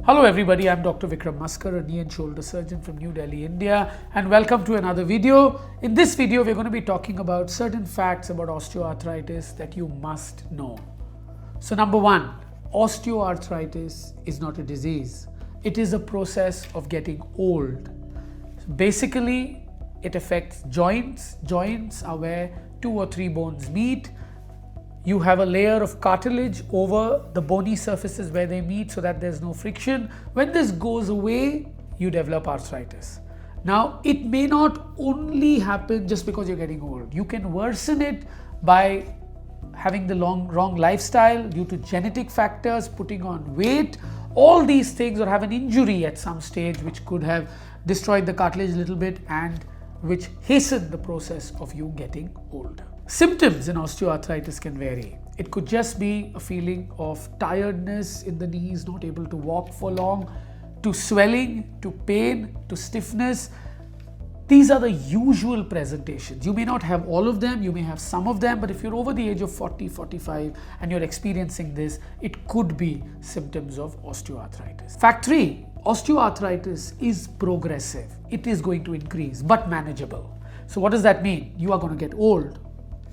Hello everybody, I'm Dr. Vikram Mhaskar, a knee and shoulder surgeon from New Delhi, India, and welcome to another video. In this video, we're going to be talking about certain facts about osteoarthritis that you must know. So number one, osteoarthritis is not a disease. It is a process of getting old. Basically, it affects joints. Joints are where 2 or 3 bones meet. You have a layer of cartilage over the bony surfaces where they meet so that there's no friction. When this goes away, you develop arthritis. Now, it may not only happen just because you're getting old. You can worsen it by having the wrong lifestyle due to genetic factors, putting on weight, all these things, or have an injury at some stage which could have destroyed the cartilage a little bit and which hastened the process of you getting older. Symptoms in osteoarthritis can vary. It could just be a feeling of tiredness in the knees, not able to walk for long, to swelling, to pain, to stiffness. These are the usual presentations. You may not have all of them, you may have some of them, but if you're over the age of 40, 45 and you're experiencing this, it could be symptoms of osteoarthritis. Fact 3, osteoarthritis is progressive. It is going to increase, but manageable. So what does that mean? You are going to get old.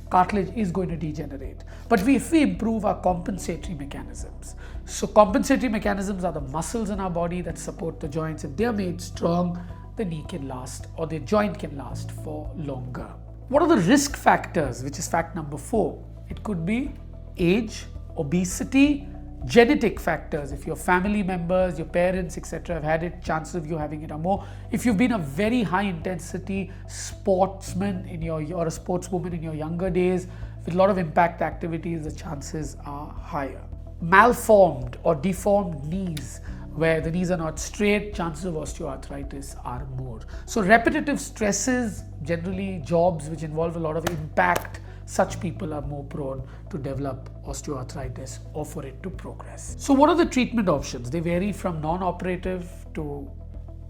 Cartilage is going to degenerate. But if we improve our compensatory mechanisms. So compensatory mechanisms are the muscles in our body that support the joints. If they are made strong, the knee can last or the joint can last for longer. What are the risk factors, which is fact number 4? It could be age, obesity, genetic factors. If your family members, your parents, etc. have had it, chances of you having it are more. If you've been a very high intensity sportsman or a sportswoman in your younger days with a lot of impact activities, the chances are higher. Malformed or deformed knees, where the knees are not straight, chances of osteoarthritis are more. So repetitive stresses, generally jobs which involve a lot of impact, such people are more prone to develop osteoarthritis or for it to progress. So what are the treatment options? They vary from non-operative to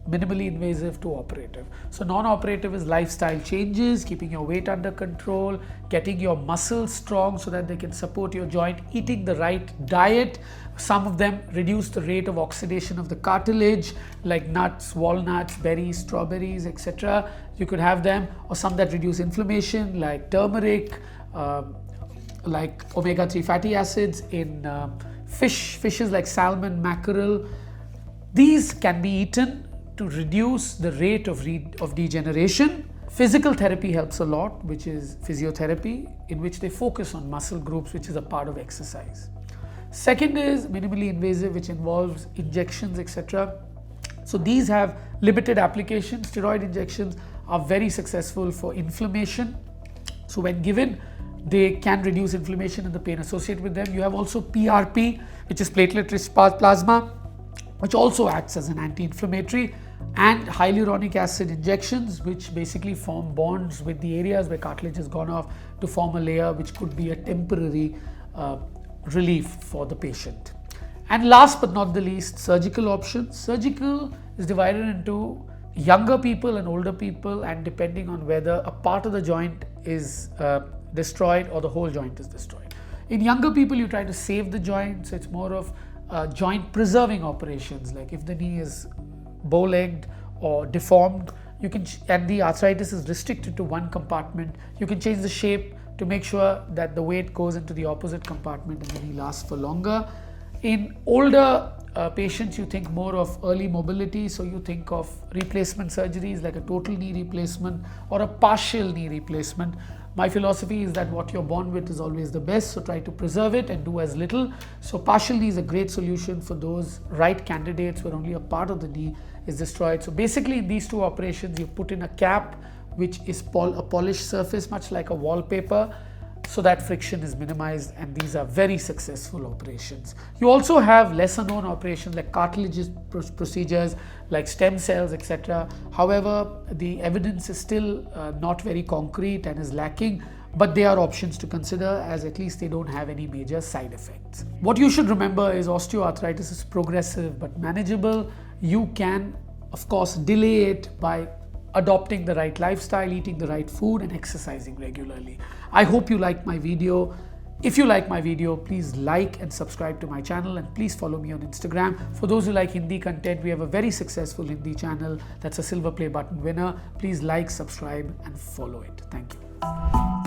minimally invasive to operative. So non-operative is lifestyle changes, keeping your weight under control, getting your muscles strong so that they can support your joint, eating the right diet. Some of them reduce the rate of oxidation of the cartilage, like nuts, walnuts, berries, strawberries, etc. You could have them, or some that reduce inflammation, like turmeric, like omega-3 fatty acids in fishes like salmon, mackerel. These can be eaten to reduce the rate of degeneration. Physical therapy helps a lot, which is physiotherapy, in which they focus on muscle groups, which is a part of exercise. Second is minimally invasive, which involves injections, etc. So these have limited application. Steroid injections are very successful for inflammation. So when given, they can reduce inflammation and the pain associated with them. You have also PRP, which is platelet-rich plasma, which also acts as an anti-inflammatory, and hyaluronic acid injections, which basically form bonds with the areas where cartilage has gone off to form a layer which could be a temporary relief for the patient. And last but not the least, surgical options. Surgical is divided into younger people and older people, and depending on whether a part of the joint is destroyed or the whole joint is destroyed. In younger people, you try to save the joint, so it's more of joint preserving operations, like if the knee is bow-legged or deformed, you can, and the arthritis is restricted to one compartment, you can change the shape to make sure that the weight goes into the opposite compartment and the knee lasts for longer. In older patients, you think more of early mobility, so you think of replacement surgeries like a total knee replacement or a partial knee replacement. My philosophy is that what you're born with is always the best, so try to preserve it and do as little. So partial knee is a great solution for those right candidates where only a part of the knee is destroyed. So basically in these two operations, you put in a cap which is a polished surface, much like a wallpaper, so that friction is minimized, and these are very successful operations. You also have lesser known operations like cartilage procedures, like stem cells, etc. However, the evidence is still not very concrete and is lacking, but they are options to consider, as at least they don't have any major side effects. What you should remember is osteoarthritis is progressive but manageable. You can, of course, delay it by adopting the right lifestyle, eating the right food, and exercising regularly. I hope you liked my video. If you like my video, please like and subscribe to my channel, and please follow me on Instagram. For those who like Hindi content, we have a very successful Hindi channel that's a silver play button winner. Please like, subscribe and follow it. Thank you.